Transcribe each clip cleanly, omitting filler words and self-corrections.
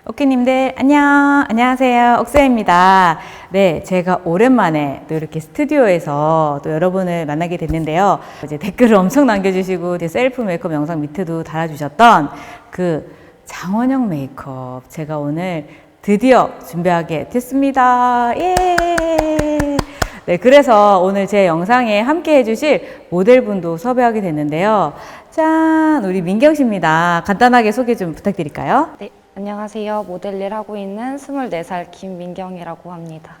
오케이님들 안녕하세요. 옥수입니다. 네, 제가 오랜만에 또 이렇게 스튜디오에서 또 여러분을 만나게 됐는데요. 이제 댓글을 엄청 남겨주시고 이제 셀프 메이크업 영상 밑에도 달아주셨던 그 장원영 메이크업 제가 오늘 드디어 준비하게 됐습니다. 예! 네, 그래서 오늘 제 영상에 함께 해주실 모델분도 섭외하게 됐는데요. 짠! 우리 민경 씨입니다. 간단하게 소개 좀 부탁드릴까요? 네, 안녕하세요. 모델 일 하고 있는 24살 김민경이라고 합니다.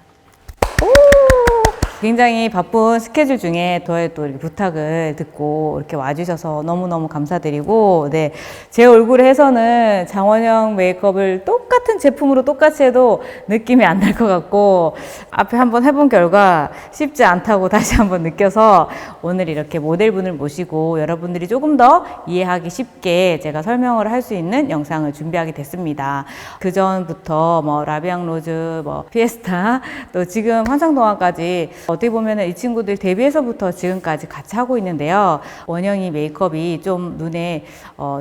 굉장히 바쁜 스케줄 중에 저의 또 이렇게 부탁을 듣고 이렇게 와주셔서 너무너무 감사드리고, 네. 제 얼굴에 해서는 장원영 메이크업을 똑같은 제품으로 똑같이 해도 느낌이 안 날 것 같고, 앞에 한번 해본 결과 쉽지 않다고 다시 한번 느껴서 오늘 이렇게 모델분을 모시고 여러분들이 조금 더 이해하기 쉽게 제가 설명을 할 수 있는 영상을 준비하게 됐습니다. 그 전부터 뭐 라비앙 로즈, 뭐 피에스타, 또 지금 환상동화까지 어떻게 보면 이 친구들 데뷔해서부터 지금까지 같이 하고 있는데요. 원영이 메이크업이 좀 눈에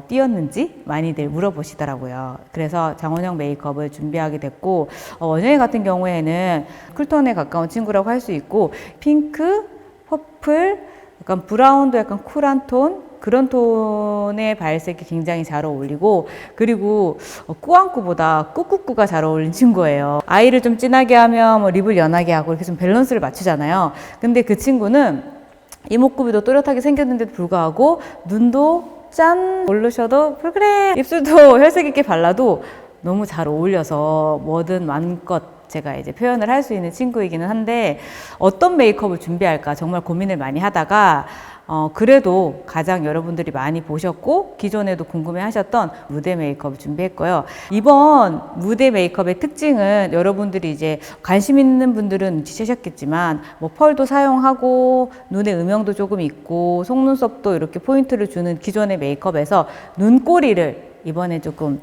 띄었는지 많이들 물어보시더라고요. 그래서 장원영 메이크업을 준비하게 됐고, 원영이 같은 경우에는 쿨톤에 가까운 친구라고 할 수 있고, 핑크, 퍼플, 약간 브라운도 약간 쿨한 톤, 그런 톤의 발색이 굉장히 잘 어울리고, 그리고 꾸안꾸보다 꾸꾸꾸가 잘 어울리는 친구예요. 아이를 좀 진하게 하면 뭐 립을 연하게 하고 이렇게 좀 밸런스를 맞추잖아요. 근데 그 친구는 이목구비도 또렷하게 생겼는데도 불구하고 눈도 짠 올르셔도 그래 입술도 혈색 있게 발라도 너무 잘 어울려서 뭐든 마음껏 제가 이제 표현을 할 수 있는 친구이기는 한데, 어떤 메이크업을 준비할까 정말 고민을 많이 하다가 그래도 가장 여러분들이 많이 보셨고 기존에도 궁금해 하셨던 무대 메이크업을 준비했고요. 이번 무대 메이크업의 특징은 여러분들이 이제 관심 있는 분들은 눈치채셨겠지만 뭐 펄도 사용하고 눈에 음영도 조금 있고 속눈썹도 이렇게 포인트를 주는 기존의 메이크업에서 눈꼬리를 이번에 조금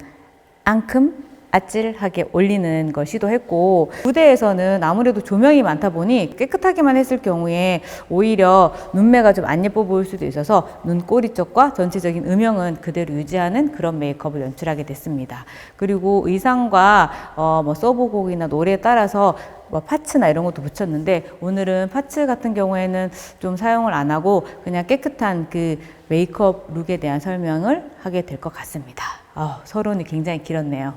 앙큼 아찔하게 올리는 걸 시도했고, 무대에서는 아무래도 조명이 많다 보니 깨끗하게만 했을 경우에 오히려 눈매가 좀 안 예뻐 보일 수도 있어서 눈꼬리 쪽과 전체적인 음영은 그대로 유지하는 그런 메이크업을 연출하게 됐습니다. 그리고 의상과 뭐 서브곡이나 노래에 따라서 뭐 파츠나 이런 것도 붙였는데, 오늘은 파츠 같은 경우에는 좀 사용을 안 하고 그냥 깨끗한 그 메이크업 룩에 대한 설명을 하게 될 것 같습니다. 서론이 굉장히 길었네요.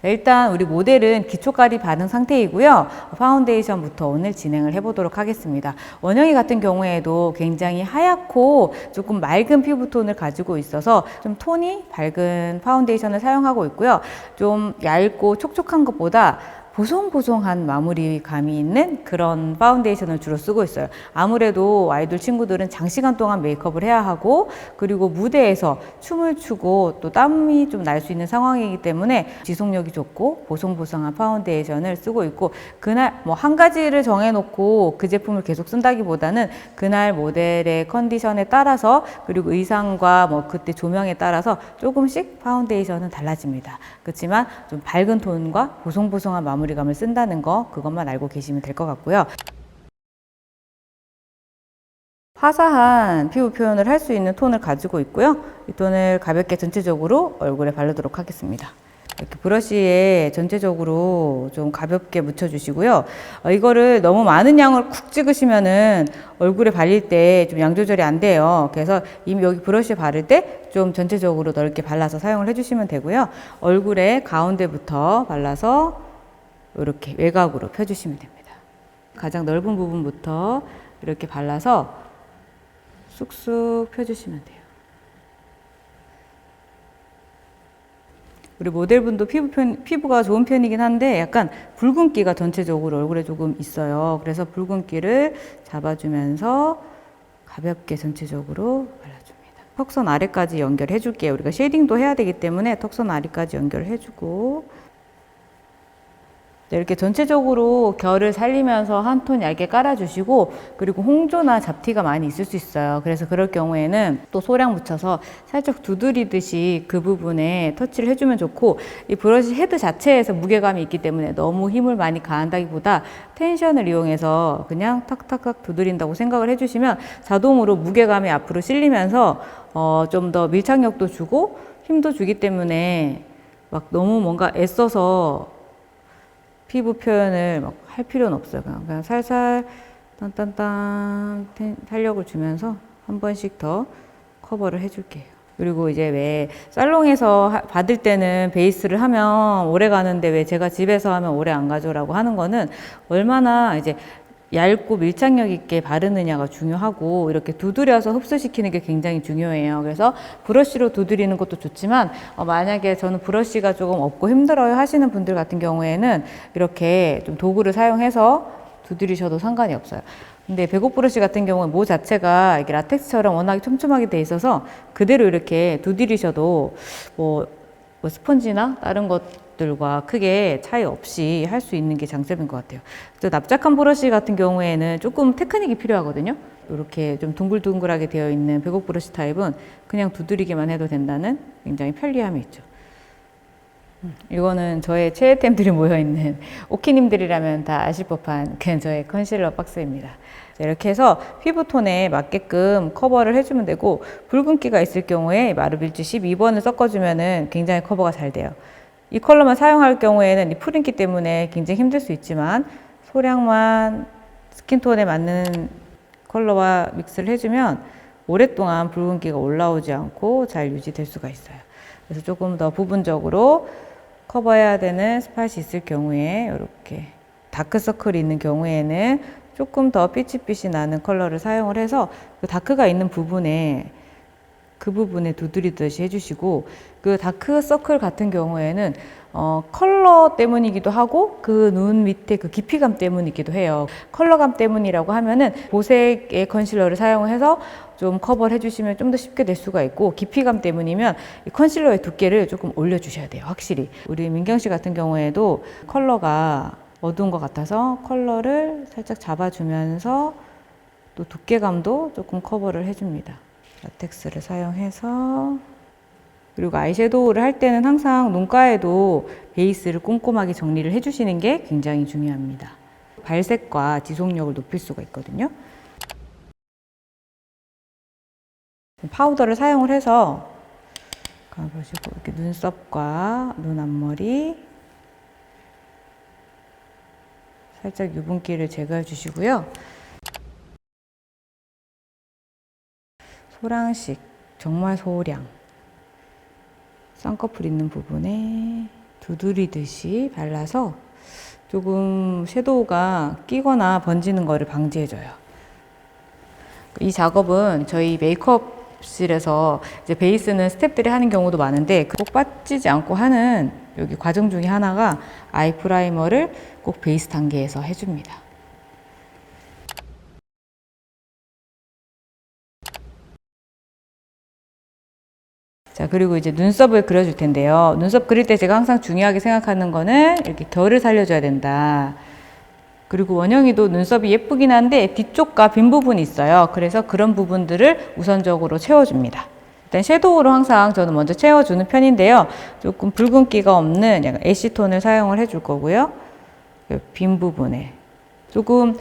일단 우리 모델은 기초까지 바른 상태이고요. 파운데이션부터 오늘 진행을 해보도록 하겠습니다. 원영이 같은 경우에도 굉장히 하얗고 조금 맑은 피부톤을 가지고 있어서 좀 톤이 밝은 파운데이션을 사용하고 있고요. 좀 얇고 촉촉한 것보다 보송보송한 마무리감이 있는 그런 파운데이션을 주로 쓰고 있어요. 아무래도 아이돌 친구들은 장시간 동안 메이크업을 해야 하고, 그리고 무대에서 춤을 추고 또 땀이 좀 날 수 있는 상황이기 때문에 지속력이 좋고 보송보송한 파운데이션을 쓰고 있고, 그날 뭐 한 가지를 정해놓고 그 제품을 계속 쓴다기보다는 그날 모델의 컨디션에 따라서, 그리고 의상과 뭐 그때 조명에 따라서 조금씩 파운데이션은 달라집니다. 그렇지만 좀 밝은 톤과 보송보송한 마무리감을 쓴다는 거, 그것만 알고 계시면 될 것 같고요. 화사한 피부 표현을 할 수 있는 톤을 가지고 있고요. 이 톤을 가볍게 전체적으로 얼굴에 바르도록 하겠습니다. 이렇게 브러쉬에 전체적으로 좀 가볍게 묻혀주시고요. 이거를 너무 많은 양을 쿡 찍으시면은 얼굴에 발릴 때 좀 양 조절이 안 돼요. 그래서 이미 여기 브러쉬에 바를 때 좀 전체적으로 넓게 발라서 사용을 해주시면 되고요. 얼굴에 가운데부터 발라서 이렇게 외곽으로 펴주시면 됩니다. 가장 넓은 부분부터 이렇게 발라서 쑥쑥 펴주시면 돼요. 우리 모델분도 피부가 좋은 편이긴 한데 약간 붉은기가 전체적으로 얼굴에 조금 있어요. 그래서 붉은기를 잡아주면서 가볍게 전체적으로 발라줍니다. 턱선 아래까지 연결해 줄게요. 우리가 쉐이딩도 해야 되기 때문에 턱선 아래까지 연결해 주고, 이렇게 전체적으로 결을 살리면서 한 톤 얇게 깔아주시고, 그리고 홍조나 잡티가 많이 있을 수 있어요. 그래서 그럴 경우에는 또 소량 묻혀서 살짝 두드리듯이 그 부분에 터치를 해주면 좋고, 이 브러쉬 헤드 자체에서 무게감이 있기 때문에 너무 힘을 많이 가한다기보다 텐션을 이용해서 그냥 탁탁탁 두드린다고 생각을 해주시면 자동으로 무게감이 앞으로 실리면서 좀 더 밀착력도 주고 힘도 주기 때문에 막 너무 뭔가 애써서 피부 표현을 막 할 필요는 없어요. 그냥 살살 딴딴딴 탄력을 주면서 한 번씩 더 커버를 해줄게요. 그리고 이제 왜 살롱에서 받을 때는 베이스를 하면 오래 가는데 왜 제가 집에서 하면 오래 안 가죠라고 하는 거는 얼마나 이제 얇고 밀착력 있게 바르느냐가 중요하고 이렇게 두드려서 흡수시키는 게 굉장히 중요해요. 그래서 브러쉬로 두드리는 것도 좋지만 만약에 저는 브러쉬가 조금 없고 힘들어요 하시는 분들 같은 경우에는 이렇게 좀 도구를 사용해서 두드리셔도 상관이 없어요. 근데 배곡 브러쉬 같은 경우는 모 자체가 이게 라텍스처럼 워낙 촘촘하게 돼 있어서 그대로 이렇게 두드리셔도 뭐 스펀지나 다른 것들과 크게 차이 없이 할 수 있는 게 장점인 것 같아요. 또 납작한 브러쉬 같은 경우에는 조금 테크닉이 필요하거든요. 이렇게 좀 둥글둥글하게 되어 있는 배곡 브러쉬 타입은 그냥 두드리기만 해도 된다는 굉장히 편리함이 있죠. 이거는 저의 최애템들이 모여있는 오키님들이라면 다 아실 법한 그냥 저의 컨실러 박스입니다. 이렇게 해서 피부톤에 맞게끔 커버를 해주면 되고 붉은기가 있을 경우에 마르빌즈 12번을 섞어주면 굉장히 커버가 잘 돼요. 이 컬러만 사용할 경우에는 이 푸른기 때문에 굉장히 힘들 수 있지만 소량만 스킨톤에 맞는 컬러와 믹스를 해주면 오랫동안 붉은기가 올라오지 않고 잘 유지될 수가 있어요. 그래서 조금 더 부분적으로 커버해야 되는 스팟이 있을 경우에 이렇게 다크서클이 있는 경우에는 조금 더 삐치삐치 나는 컬러를 사용을 해서 그 다크가 있는 부분에 그 부분에 두드리듯이 해주시고 그 다크서클 같은 경우에는 컬러 때문이기도 하고 그 눈 밑에 그 깊이감 때문이기도 해요. 컬러감 때문이라고 하면은 보색의 컨실러를 사용해서 좀 커버를 해주시면 좀 더 쉽게 될 수가 있고 깊이감 때문이면 이 컨실러의 두께를 조금 올려주셔야 돼요. 확실히. 우리 민경 씨 같은 경우에도 컬러가 어두운 것 같아서 컬러를 살짝 잡아주면서 또 두께감도 조금 커버를 해줍니다. 라텍스를 사용해서 그리고 아이섀도우를 할 때는 항상 눈가에도 베이스를 꼼꼼하게 정리를 해주시는 게 굉장히 중요합니다. 발색과 지속력을 높일 수가 있거든요. 파우더를 사용을 해서 보시고 이렇게 눈썹과 눈 앞머리 살짝 유분기를 제거해 주시고요. 소량씩, 정말 소량 쌍꺼풀 있는 부분에 두드리듯이 발라서 조금 섀도우가 끼거나 번지는 거를 방지해줘요. 이 작업은 저희 메이크업실에서 이제 베이스는 스태프들이 하는 경우도 많은데 꼭 빠지지 않고 하는 여기 과정 중에 하나가 아이 프라이머를 꼭 베이스 단계에서 해줍니다. 자, 그리고 이제 눈썹을 그려줄 텐데요. 눈썹 그릴 때 제가 항상 중요하게 생각하는 거는 이렇게 결을 살려줘야 된다. 그리고 원영이도 눈썹이 예쁘긴 한데 뒤쪽과 빈 부분이 있어요. 그래서 그런 부분들을 우선적으로 채워줍니다. 일단 섀도우로 항상 저는 먼저 채워주는 편인데요. 조금 붉은기가 없는 약간 애쉬톤을 사용을 해줄 거고요. 빈 부분에 조금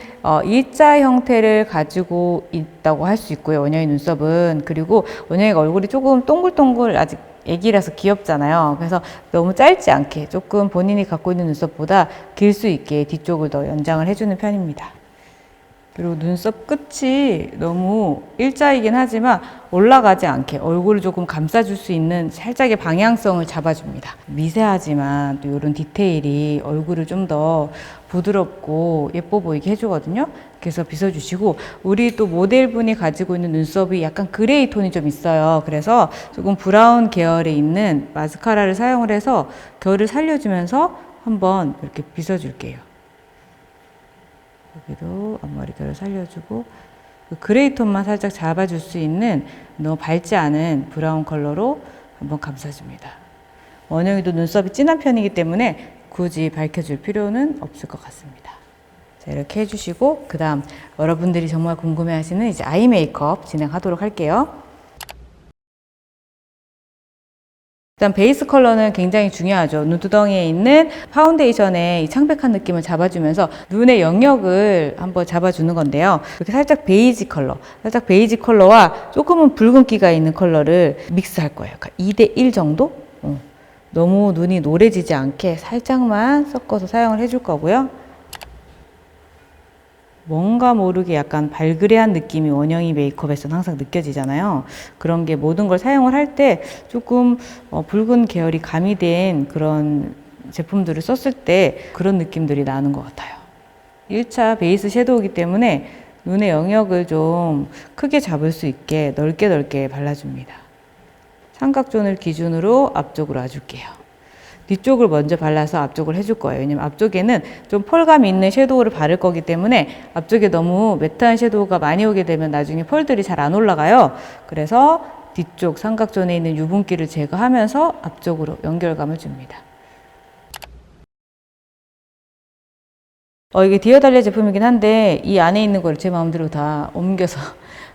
일자 형태를 가지고 있다고 할 수 있고요. 원영이 눈썹은. 그리고 원영이가 얼굴이 조금 동글동글 아직 애기라서 귀엽잖아요. 그래서 너무 짧지 않게 조금 본인이 갖고 있는 눈썹보다 길 수 있게 뒤쪽을 더 연장을 해주는 편입니다. 그리고 눈썹 끝이 너무 일자이긴 하지만 올라가지 않게 얼굴을 조금 감싸줄 수 있는 살짝의 방향성을 잡아줍니다. 미세하지만 또 이런 디테일이 얼굴을 좀 더 부드럽고 예뻐 보이게 해주거든요. 그래서 빗어주시고 우리 또 모델분이 가지고 있는 눈썹이 약간 그레이 톤이 좀 있어요. 그래서 조금 브라운 계열에 있는 마스카라를 사용을 해서 결을 살려주면서 한번 이렇게 빗어줄게요. 여기도 앞머리 결을 살려주고 그 그레이 톤만 살짝 잡아줄 수 있는 너무 밝지 않은 브라운 컬러로 한번 감싸줍니다. 원영이도 눈썹이 진한 편이기 때문에 굳이 밝혀줄 필요는 없을 것 같습니다. 자, 이렇게 해주시고 그 다음 여러분들이 정말 궁금해하시는 이제 아이 메이크업 진행하도록 할게요. 일단 베이스 컬러는 굉장히 중요하죠. 눈두덩이에 있는 파운데이션의 이 창백한 느낌을 잡아주면서 눈의 영역을 한번 잡아주는 건데요. 이렇게 살짝 베이지 컬러와 조금은 붉은기가 있는 컬러를 믹스할 거예요. 그러니까 2대1 정도? 너무 눈이 노래지지 않게 살짝만 섞어서 사용을 해줄 거고요. 뭔가 모르게 약간 발그레한 느낌이 원영이 메이크업에서는 항상 느껴지잖아요. 그런 게 모든 걸 사용을 할 때 조금 붉은 계열이 가미된 그런 제품들을 썼을 때 그런 느낌들이 나는 것 같아요. 1차 베이스 섀도우이기 때문에 눈의 영역을 좀 크게 잡을 수 있게 넓게 발라줍니다. 삼각존을 기준으로 앞쪽으로 와줄게요. 뒤쪽을 먼저 발라서 앞쪽을 해줄 거예요. 왜냐면 앞쪽에는 좀 펄감 있는 섀도우를 바를 거기 때문에 앞쪽에 너무 매트한 섀도우가 많이 오게 되면 나중에 펄들이 잘 안 올라가요. 그래서 뒤쪽 삼각존에 있는 유분기를 제거하면서 앞쪽으로 연결감을 줍니다. 이게 디어달리아 제품이긴 한데 이 안에 있는 걸 제 마음대로 다 옮겨서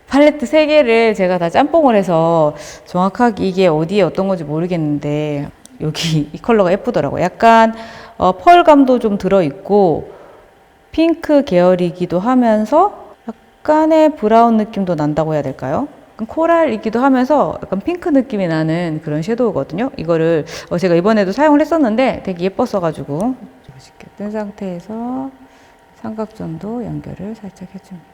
팔레트 3개를 제가 다 짬뽕을 해서 정확하게 이게 어디에 어떤 건지 모르겠는데 여기 이 컬러가 예쁘더라고요. 약간 펄감도 좀 들어있고 핑크 계열이기도 하면서 약간의 브라운 느낌도 난다고 해야 될까요? 코랄이기도 하면서 약간 핑크 느낌이 나는 그런 섀도우거든요. 이거를 제가 이번에도 사용을 했었는데 되게 예뻤어가지고 맛있게 뜬 상태에서 삼각존도 연결을 살짝 해줍니다.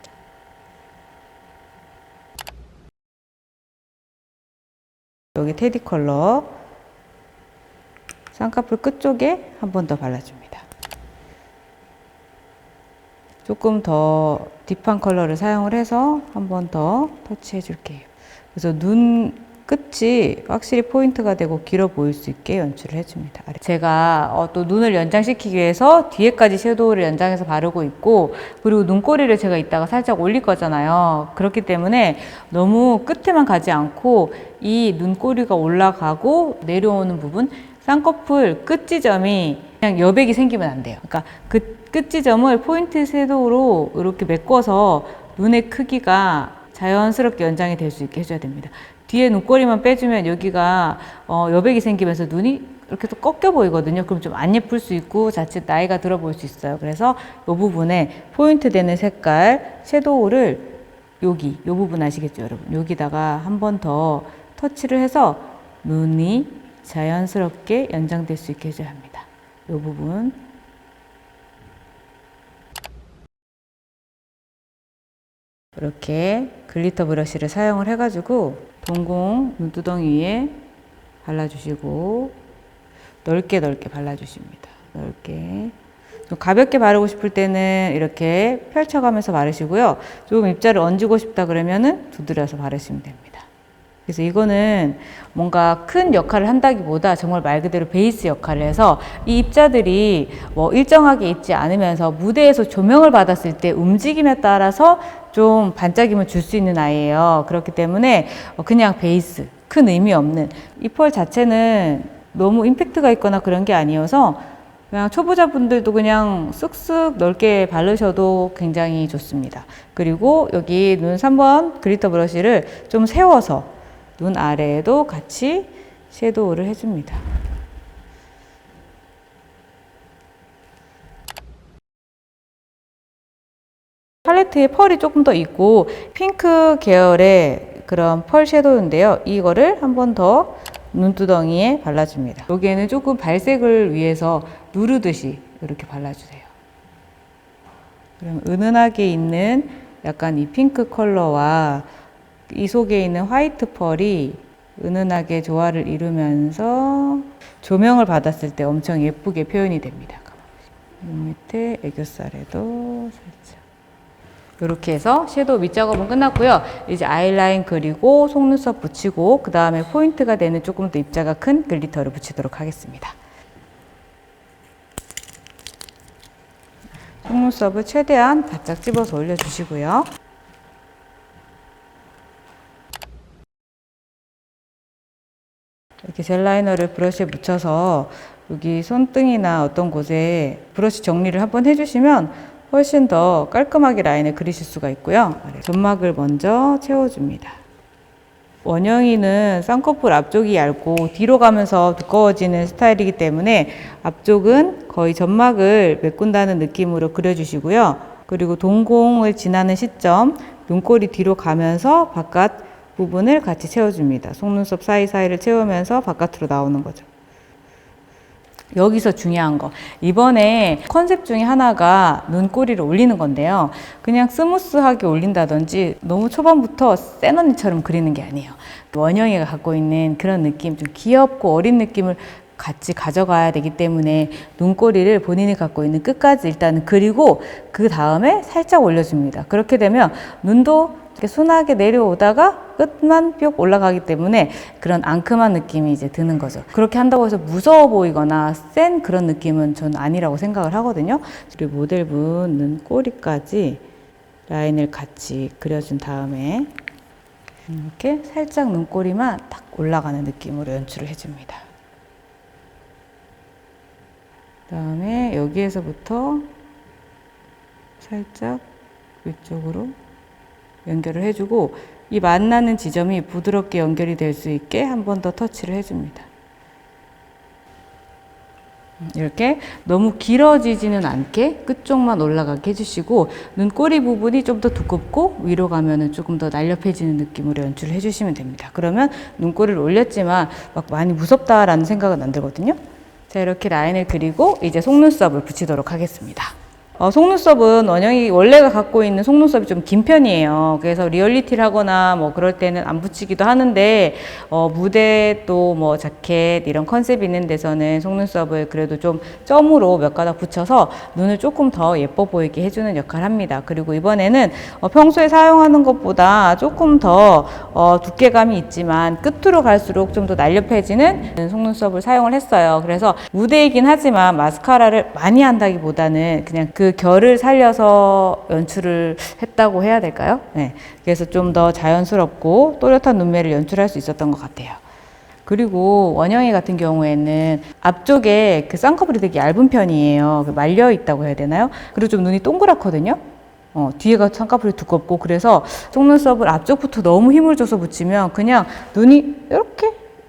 여기 테디 컬러 쌍꺼풀 끝쪽에 한 번 더 발라줍니다. 조금 더 딥한 컬러를 사용을 해서 한 번 더 터치해 줄게요. 그래서 눈 끝이 확실히 포인트가 되고 길어 보일 수 있게 연출을 해줍니다. 제가 또 눈을 연장시키기 위해서 뒤에까지 섀도우를 연장해서 바르고 있고 그리고 눈꼬리를 제가 이따가 살짝 올릴 거잖아요. 그렇기 때문에 너무 끝에만 가지 않고 이 눈꼬리가 올라가고 내려오는 부분 쌍꺼풀 끝 지점이 그냥 여백이 생기면 안 돼요. 그러니까 그 끝 지점을 포인트 섀도우로 이렇게 메꿔서 눈의 크기가 자연스럽게 연장이 될 수 있게 해줘야 됩니다. 뒤에 눈꼬리만 빼주면 여기가 여백이 생기면서 눈이 이렇게 또 꺾여 보이거든요. 그럼 좀 안 예쁠 수 있고 자칫 나이가 들어 보일 수 있어요. 그래서 이 부분에 포인트 되는 색깔 섀도우를 이 부분 아시겠죠, 여러분? 여기다가 한 번 더 터치를 해서 눈이 자연스럽게 연장될 수 있게 해줘야 합니다. 이 부분. 이렇게 글리터 브러쉬를 사용을 해가지고 동공 눈두덩이 위에 발라주시고 넓게 발라주십니다. 넓게. 좀 가볍게 바르고 싶을 때는 이렇게 펼쳐가면서 바르시고요. 조금 입자를 얹고 싶다 그러면은 두드려서 바르시면 됩니다. 그래서 이거는 뭔가 큰 역할을 한다기보다 정말 말 그대로 베이스 역할을 해서 이 입자들이 뭐 일정하게 있지 않으면서 무대에서 조명을 받았을 때 움직임에 따라서 좀 반짝임을 줄 수 있는 아이예요. 그렇기 때문에 그냥 베이스, 큰 의미 없는 이 펄 자체는 너무 임팩트가 있거나 그런 게 아니어서 그냥 초보자분들도 그냥 쓱쓱 넓게 바르셔도 굉장히 좋습니다. 그리고 여기 눈 3번 글리터 브러쉬를 좀 세워서 눈 아래에도 같이 섀도우를 해줍니다. 팔레트에 펄이 조금 더 있고 핑크 계열의 그런 펄 섀도우인데요. 이거를 한 번 더 눈두덩이에 발라줍니다. 여기에는 조금 발색을 위해서 누르듯이 이렇게 발라주세요. 그럼 은은하게 있는 약간 이 핑크 컬러와 이 속에 있는 화이트 펄이 은은하게 조화를 이루면서 조명을 받았을 때 엄청 예쁘게 표현이 됩니다. 눈 밑에 애교살에도 살짝 이렇게 해서 섀도우 밑작업은 끝났고요. 이제 아이라인 그리고 속눈썹 붙이고 그 다음에 포인트가 되는 조금 더 입자가 큰 글리터를 붙이도록 하겠습니다. 속눈썹을 최대한 바짝 집어서 올려주시고요. 이렇게 젤 라이너를 브러쉬에 묻혀서 여기 손등이나 어떤 곳에 브러쉬 정리를 한번 해주시면 훨씬 더 깔끔하게 라인을 그리실 수가 있고요. 점막을 먼저 채워줍니다. 원영이는 쌍꺼풀 앞쪽이 얇고 뒤로 가면서 두꺼워지는 스타일이기 때문에 앞쪽은 거의 점막을 메꾼다는 느낌으로 그려주시고요. 그리고 동공을 지나는 시점, 눈꼬리 뒤로 가면서 바깥 부분을 같이 채워줍니다. 속눈썹 사이사이를 채우면서 바깥으로 나오는 거죠. 여기서 중요한 거. 이번에 컨셉 중에 하나가 눈꼬리를 올리는 건데요. 그냥 스무스하게 올린다든지 너무 초반부터 센 언니처럼 그리는 게 아니에요. 원영이가 갖고 있는 그런 느낌, 좀 귀엽고 어린 느낌을 같이 가져가야 되기 때문에 눈꼬리를 본인이 갖고 있는 끝까지 일단 그리고 그 다음에 살짝 올려줍니다. 그렇게 되면 눈도 이렇게 순하게 내려오다가 끝만 뿅 올라가기 때문에 그런 앙큼한 느낌이 이제 드는 거죠. 그렇게 한다고 해서 무서워 보이거나 센 그런 느낌은 저는 아니라고 생각을 하거든요. 그리고 모델분 눈꼬리까지 라인을 같이 그려준 다음에 이렇게 살짝 눈꼬리만 딱 올라가는 느낌으로 연출을 해줍니다. 그다음에 여기에서부터 살짝 위쪽으로 연결을 해주고 이 만나는 지점이 부드럽게 연결이 될 수 있게 한 번 더 터치를 해줍니다. 이렇게 너무 길어지지는 않게 끝쪽만 올라가게 해주시고 눈꼬리 부분이 좀 더 두껍고 위로 가면은 조금 더 날렵해지는 느낌으로 연출을 해주시면 됩니다. 그러면 눈꼬리를 올렸지만 막 많이 무섭다라는 생각은 안 들거든요. 자, 이렇게 라인을 그리고 이제 속눈썹을 붙이도록 하겠습니다. 속눈썹은 원영이 원래가 갖고 있는 속눈썹이 좀 긴 편이에요. 그래서 리얼리티를 하거나 뭐 그럴 때는 안 붙이기도 하는데 무대 또 뭐 자켓 이런 컨셉이 있는 데서는 속눈썹을 그래도 좀 점으로 몇 가닥 붙여서 눈을 조금 더 예뻐 보이게 해주는 역할을 합니다. 그리고 이번에는 평소에 사용하는 것보다 조금 더 두께감이 있지만 끝으로 갈수록 좀 더 날렵해지는 속눈썹을 사용을 했어요. 그래서 무대이긴 하지만 마스카라를 많이 한다기보다는 그냥 그 결을 살려서 연출을 했다고 해야 될까요? 네. 그래서 좀 더 자연스럽고 또렷한 눈매를 연출할 수 있었던 것 같아요. 그리고 원영이 같은 경우에는 앞쪽에 그 쌍꺼풀이 되게 얇은 편이에요. 말려 있다고 해야 되나요? 그리고 좀 눈이 동그랗거든요. 뒤에가 쌍꺼풀이 두껍고 그래서 속눈썹을 앞쪽부터 너무 힘을 줘서 붙이면 그냥 눈이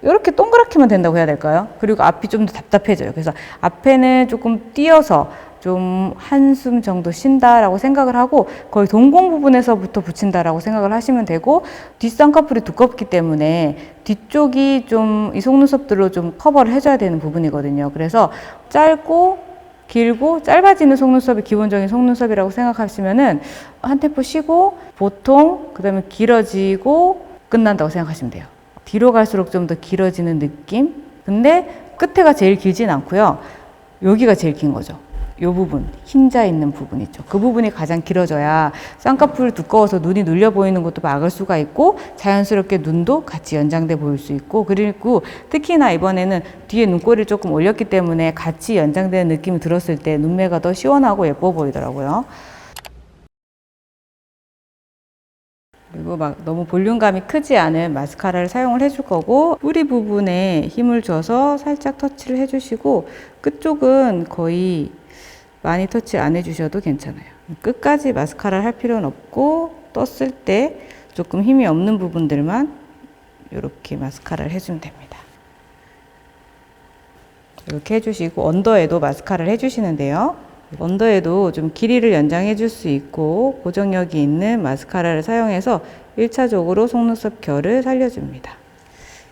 이렇게 동그랗게만 된다고 해야 될까요? 그리고 앞이 좀 더 답답해져요. 그래서 앞에는 조금 띄어서 좀 한숨 정도 쉰다라고 생각을 하고 거의 동공 부분에서부터 붙인다라고 생각을 하시면 되고 뒷쌍꺼풀이 두껍기 때문에 뒤쪽이 좀 이 속눈썹들로 좀 커버를 해줘야 되는 부분이거든요. 그래서 짧고 길고 짧아지는 속눈썹이 기본적인 속눈썹이라고 생각하시면은 한 템포 쉬고 보통 그다음에 길어지고 끝난다고 생각하시면 돼요. 뒤로 갈수록 좀 더 길어지는 느낌? 근데 끝에가 제일 길진 않고요. 여기가 제일 긴 거죠. 요 부분, 흰자 있는 부분 있죠. 그 부분이 가장 길어져야 쌍꺼풀 두꺼워서 눈이 눌려 보이는 것도 막을 수가 있고 자연스럽게 눈도 같이 연장돼 보일 수 있고 그리고 특히나 이번에는 뒤에 눈꼬리를 조금 올렸기 때문에 같이 연장되는 느낌이 들었을 때 눈매가 더 시원하고 예뻐 보이더라고요. 그리고 막 너무 볼륨감이 크지 않은 마스카라를 사용을 해줄 거고 뿌리 부분에 힘을 줘서 살짝 터치를 해주시고 끝쪽은 거의 많이 터치 안 해주셔도 괜찮아요. 끝까지 마스카라를 할 필요는 없고 떴을 때 조금 힘이 없는 부분들만 이렇게 마스카라를 해주면 됩니다. 이렇게 해주시고 언더에도 마스카라를 해주시는데요. 언더에도 좀 길이를 연장해 줄 수 있고 고정력이 있는 마스카라를 사용해서 1차적으로 속눈썹 결을 살려줍니다.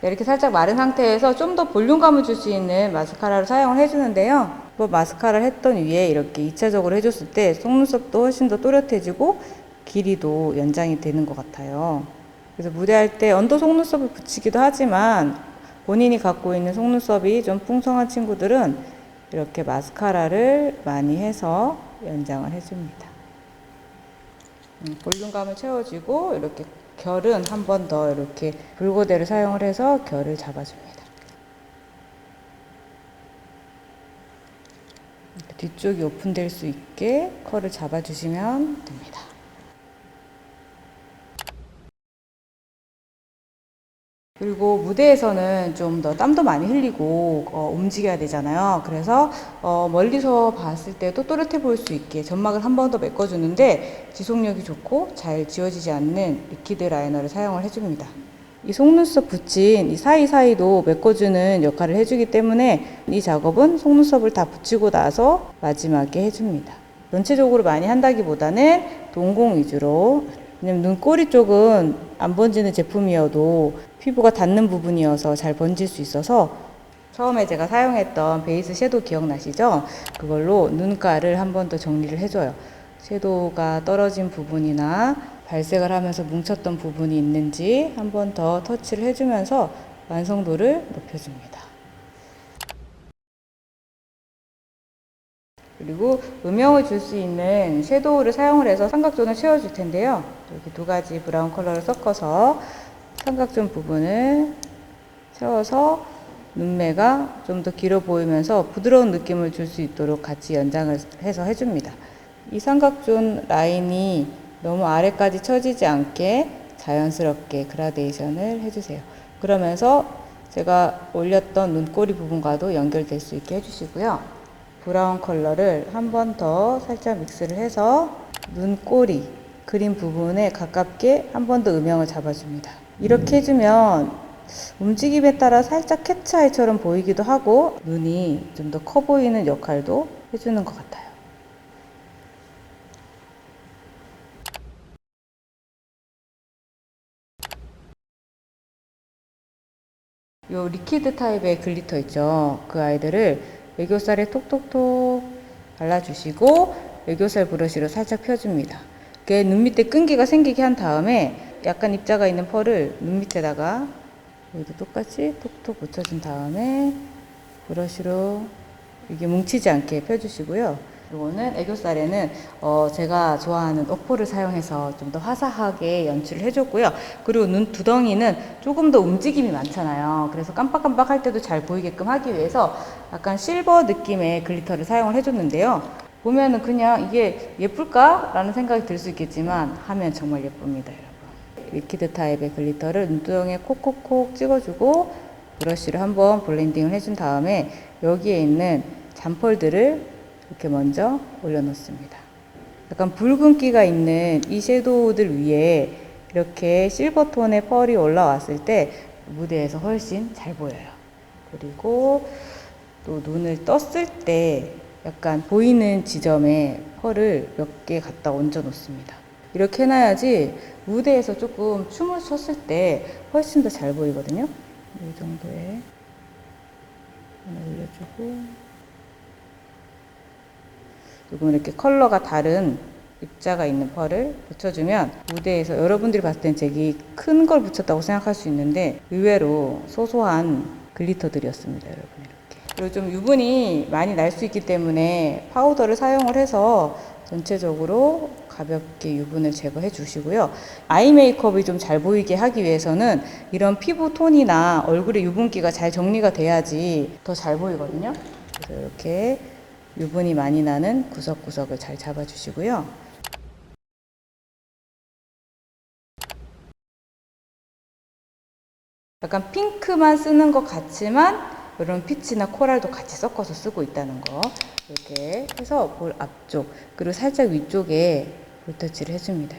이렇게 살짝 마른 상태에서 좀 더 볼륨감을 줄 수 있는 마스카라를 사용을 해주는데요. 마스카라를 했던 위에 이렇게 2차적으로 해줬을 때 속눈썹도 훨씬 더 또렷해지고 길이도 연장이 되는 것 같아요. 그래서 무대할 때 언더 속눈썹을 붙이기도 하지만 본인이 갖고 있는 속눈썹이 좀 풍성한 친구들은 이렇게 마스카라를 많이 해서 연장을 해줍니다. 볼륨감을 채워주고 이렇게 결은 한 번 더 이렇게 붉고대를 사용을 해서 결을 잡아줍니다. 뒤쪽이 오픈될 수 있게 컬을 잡아주시면 됩니다. 그리고 무대에서는 좀 더 땀도 많이 흘리고 움직여야 되잖아요. 그래서 멀리서 봤을 때도 또렷해 보일 수 있게 점막을 한 번 더 메꿔주는데 지속력이 좋고 잘 지워지지 않는 리퀴드 라이너를 사용을 해줍니다. 이 속눈썹 붙인 이 사이사이도 메꿔주는 역할을 해주기 때문에 이 작업은 속눈썹을 다 붙이고 나서 마지막에 해줍니다. 전체적으로 많이 한다기보다는 동공 위주로. 왜냐면 눈꼬리 쪽은 안 번지는 제품이어도 피부가 닿는 부분이어서 잘 번질 수 있어서 처음에 제가 사용했던 베이스 섀도우 기억나시죠? 그걸로 눈가를 한 번 더 정리를 해줘요. 섀도우가 떨어진 부분이나 발색을 하면서 뭉쳤던 부분이 있는지 한 번 더 터치를 해주면서 완성도를 높여줍니다. 그리고 음영을 줄 수 있는 섀도우를 사용을 해서 삼각존을 채워줄 텐데요. 여기 두 가지 브라운 컬러를 섞어서 삼각존 부분을 채워서 눈매가 좀 더 길어 보이면서 부드러운 느낌을 줄 수 있도록 같이 연장을 해서 해줍니다. 이 삼각존 라인이 너무 아래까지 처지지 않게 자연스럽게 그라데이션을 해주세요. 그러면서 제가 올렸던 눈꼬리 부분과도 연결될 수 있게 해주시고요. 브라운 컬러를 한 번 더 살짝 믹스를 해서 눈꼬리 그린 부분에 가깝게 한 번 더 음영을 잡아줍니다. 이렇게 해주면 움직임에 따라 살짝 캣츠아이처럼 보이기도 하고 눈이 좀 더 커 보이는 역할도 해주는 것 같아요. 요 리퀴드 타입의 글리터 있죠. 그 아이들을 애교살에 톡톡톡 발라주시고 애교살 브러쉬로 살짝 펴줍니다. 이렇게 눈 밑에 끈기가 생기게 한 다음에 약간 입자가 있는 펄을 눈 밑에다가 여기도 똑같이 톡톡 묻혀준 다음에 브러쉬로 이게 뭉치지 않게 펴주시고요. 이거는 애교살에는 제가 좋아하는 오포를 사용해서 좀 더 화사하게 연출을 해줬고요. 그리고 눈 두덩이는 조금 더 움직임이 많잖아요. 그래서 깜빡깜빡 할 때도 잘 보이게끔 하기 위해서 약간 실버 느낌의 글리터를 사용을 해줬는데요. 보면은 그냥 이게 예쁠까? 라는 생각이 들 수 있겠지만 하면 정말 예쁩니다, 여러분. 리퀴드 타입의 글리터를 눈두덩이에 콕콕콕 찍어주고 브러쉬를 한번 블렌딩을 해준 다음에 여기에 있는 잔펄들을 이렇게 먼저 올려놓습니다. 약간 붉은기가 있는 이 섀도우들 위에 이렇게 실버톤의 펄이 올라왔을 때 무대에서 훨씬 잘 보여요. 그리고 또 눈을 떴을 때 약간 보이는 지점에 펄을 몇 개 갖다 얹어 놓습니다. 이렇게 해놔야지 무대에서 조금 춤을 췄을 때 훨씬 더 잘 보이거든요. 이 정도에 하나 올려주고, 조금 이렇게 컬러가 다른 입자가 있는 펄을 붙여주면 무대에서 여러분들이 봤을 땐 되게 큰 걸 붙였다고 생각할 수 있는데 의외로 소소한 글리터들이었습니다, 여러분. 이렇게. 그리고 좀 유분이 많이 날 수 있기 때문에 파우더를 사용을 해서 전체적으로 가볍게 유분을 제거해 주시고요. 아이 메이크업이 좀 잘 보이게 하기 위해서는 이런 피부 톤이나 얼굴의 유분기가 잘 정리가 돼야지 더 잘 보이거든요. 그래서 이렇게 유분이 많이 나는 구석구석을 잘 잡아주시고요. 약간 핑크만 쓰는 것 같지만 이런 피치나 코랄도 같이 섞어서 쓰고 있다는 거. 이렇게 해서 볼 앞쪽 그리고 살짝 위쪽에 볼터치를 해줍니다.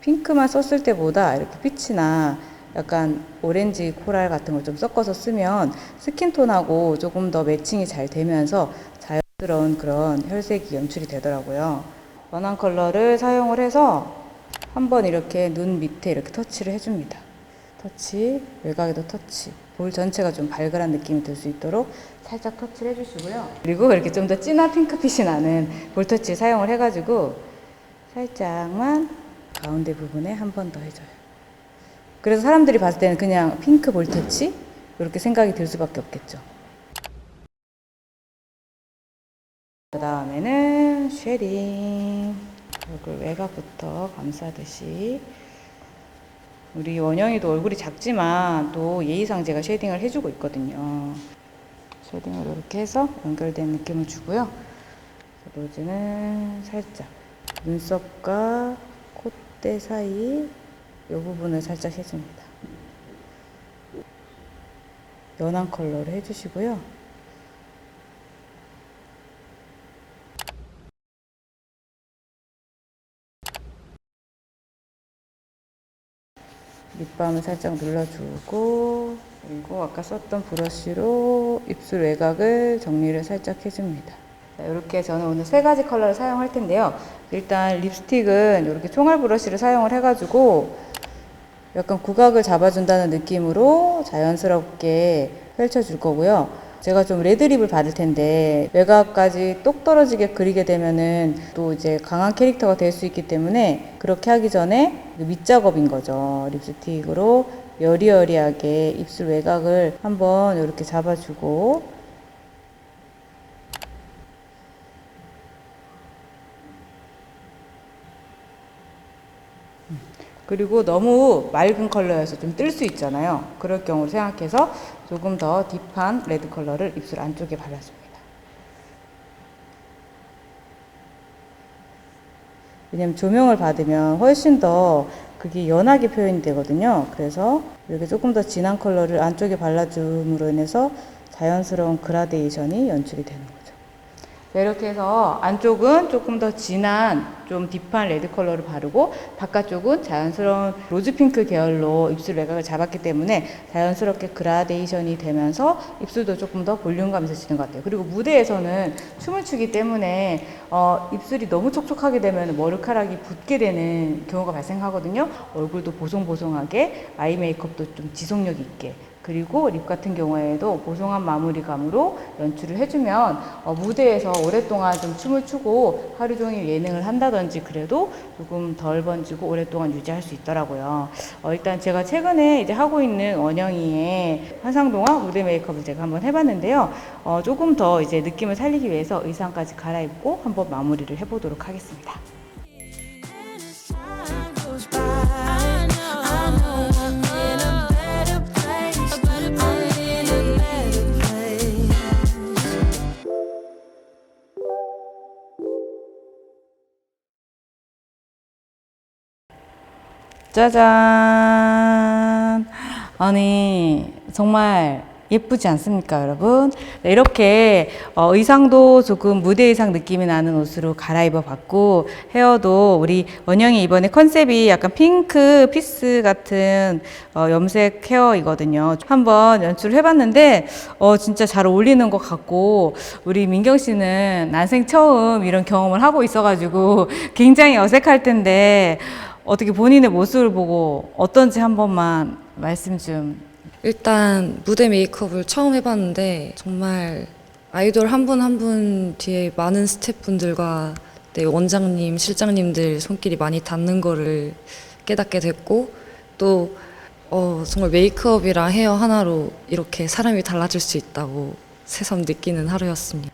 핑크만 썼을 때보다 이렇게 피치나 약간 오렌지 코랄 같은 걸 좀 섞어서 쓰면 스킨톤하고 조금 더 매칭이 잘 되면서 자연스러운 그런 혈색이 연출이 되더라고요. 연한 컬러를 사용을 해서 한번 이렇게 눈 밑에 이렇게 터치를 해줍니다. 터치, 외곽에도 터치. 볼 전체가 좀 발그란 느낌이 들 수 있도록 살짝 터치를 해주시고요. 그리고 이렇게 좀 더 진한 핑크빛이 나는 볼터치 사용을 해가지고 살짝만 가운데 부분에 한 번 더 해줘요. 그래서 사람들이 봤을 때는 그냥 핑크 볼터치? 이렇게 생각이 들 수밖에 없겠죠. 그 다음에는 쉐딩. 얼굴 외곽부터 감싸듯이. 우리 원영이도 얼굴이 작지만 또 예의상 제가 쉐딩을 해주고 있거든요. 쉐딩을 이렇게 해서 연결된 느낌을 주고요. 로즈는 살짝 눈썹과 콧대 사이 이 부분을 살짝 해줍니다. 연한 컬러를 해주시고요. 립밤을 살짝 눌러주고, 그리고 아까 썼던 브러쉬로 입술 외곽을 정리를 살짝 해줍니다. 자, 이렇게 저는 오늘 세 가지 컬러를 사용할 텐데요. 일단 립스틱은 이렇게 총알 브러쉬를 사용을 해가지고 약간 구각을 잡아준다는 느낌으로 자연스럽게 펼쳐줄 거고요. 제가 좀 레드립을 받을 텐데 외곽까지 똑 떨어지게 그리게 되면은 또 이제 강한 캐릭터가 될 수 있기 때문에 그렇게 하기 전에 밑작업인 거죠. 립스틱으로 여리여리하게 입술 외곽을 한번 이렇게 잡아주고, 그리고 너무 맑은 컬러여서 좀 뜰 수 있잖아요. 그럴 경우를 생각해서 조금 더 딥한 레드 컬러를 입술 안쪽에 발라줍니다. 왜냐면 조명을 받으면 훨씬 더 그게 연하게 표현이 되거든요. 그래서 이렇게 조금 더 진한 컬러를 안쪽에 발라줌으로 인해서 자연스러운 그라데이션이 연출이 되는 거죠. 이렇게 해서 안쪽은 조금 더 진한 좀 딥한 레드 컬러를 바르고 바깥쪽은 자연스러운 로즈핑크 계열로 입술 외곽을 잡았기 때문에 자연스럽게 그라데이션이 되면서 입술도 조금 더 볼륨감 있어지는 것 같아요. 그리고 무대에서는 춤을 추기 때문에 입술이 너무 촉촉하게 되면 머리카락이 붓게 되는 경우가 발생하거든요. 얼굴도 보송보송하게, 아이 메이크업도 좀 지속력 있게, 그리고 립 같은 경우에도 보송한 마무리감으로 연출을 해주면 무대에서 오랫동안 좀 춤을 추고 하루 종일 예능을 한다든지 그래도 조금 덜 번지고 오랫동안 유지할 수 있더라고요. 일단 제가 최근에 이제 하고 있는 원영이의 환상동화 무대 메이크업을 제가 한번 해봤는데요. 조금 더 이제 느낌을 살리기 위해서 의상까지 갈아입고 한번 마무리를 해보도록 하겠습니다. 짜잔! 아니, 정말 예쁘지 않습니까, 여러분? 네, 이렇게 의상도 조금 무대 의상 느낌이 나는 옷으로 갈아입어 봤고, 헤어도 우리 원영이 이번에 컨셉이 약간 핑크 피스 같은 염색 헤어이거든요. 한번 연출을 해봤는데 진짜 잘 어울리는 것 같고, 우리 민경 씨는 난생 처음 이런 경험을 하고 있어가지고 굉장히 어색할 텐데 어떻게 본인의 모습을 보고 어떤지 한 번만 말씀 좀. 일단 무대 메이크업을 처음 해봤는데 정말 아이돌 한 분 한 분 뒤에 많은 스태프분들과 네, 원장님, 실장님들 손길이 많이 닿는 거를 깨닫게 됐고 또 정말 메이크업이랑 헤어 하나로 이렇게 사람이 달라질 수 있다고 새삼 느끼는 하루였습니다.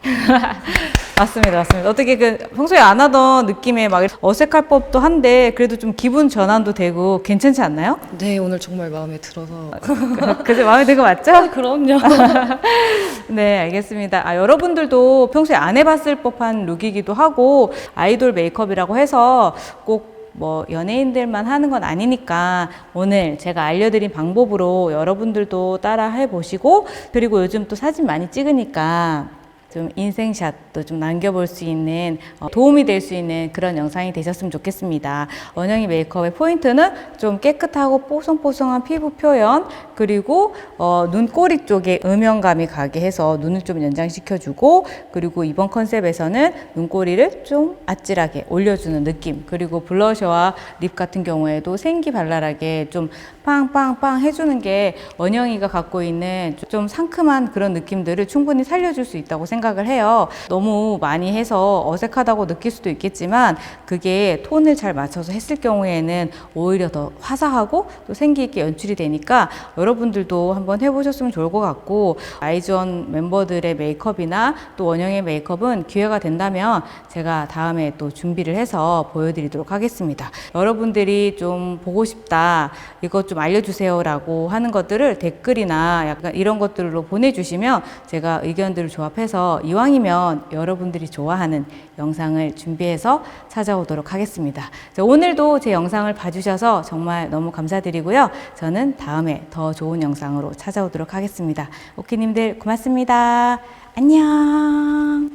맞습니다, 맞습니다. 어떻게 평소에 안 하던 느낌에 막 어색할 법도 한데 그래도 좀 기분 전환도 되고 괜찮지 않나요? 네, 오늘 정말 마음에 들어서. 그래서 마음에 드는 거 맞죠? 그럼요. 네, 알겠습니다. 여러분들도 평소에 안 해봤을 법한 룩이기도 하고 아이돌 메이크업이라고 해서 꼭 뭐 연예인들만 하는 건 아니니까 오늘 제가 알려드린 방법으로 여러분들도 따라 해보시고, 그리고 요즘 또 사진 많이 찍으니까 좀 인생샷도 좀 남겨볼 수 있는 도움이 될 수 있는 그런 영상이 되셨으면 좋겠습니다. 원영이 메이크업의 포인트는 좀 깨끗하고 뽀송뽀송한 피부 표현, 그리고 눈꼬리 쪽에 음영감이 가게 해서 눈을 좀 연장시켜주고, 그리고 이번 컨셉에서는 눈꼬리를 좀 아찔하게 올려주는 느낌, 그리고 블러셔와 립 같은 경우에도 생기발랄하게 좀 빵빵빵 해주는 게 원영이가 갖고 있는 좀 상큼한 그런 느낌들을 충분히 살려줄 수 있다고 생각을 해요. 너무 많이 해서 어색하다고 느낄 수도 있겠지만 그게 톤을 잘 맞춰서 했을 경우에는 오히려 더 화사하고 또 생기 있게 연출이 되니까 여러분들도 한번 해보셨으면 좋을 것 같고, 아이즈원 멤버들의 메이크업이나 또 원영의 메이크업은 기회가 된다면 제가 다음에 또 준비를 해서 보여드리도록 하겠습니다. 여러분들이 좀 보고 싶다, 이것 좀 알려주세요 라고 하는 것들을 댓글이나 약간 이런 것들로 보내주시면 제가 의견들을 조합해서 이왕이면 여러분들이 좋아하는 영상을 준비해서 찾아오도록 하겠습니다. 오늘도 제 영상을 봐주셔서 정말 너무 감사드리고요. 저는 다음에 더 좋은 영상으로 찾아오도록 하겠습니다. 오키님들 고맙습니다. 안녕.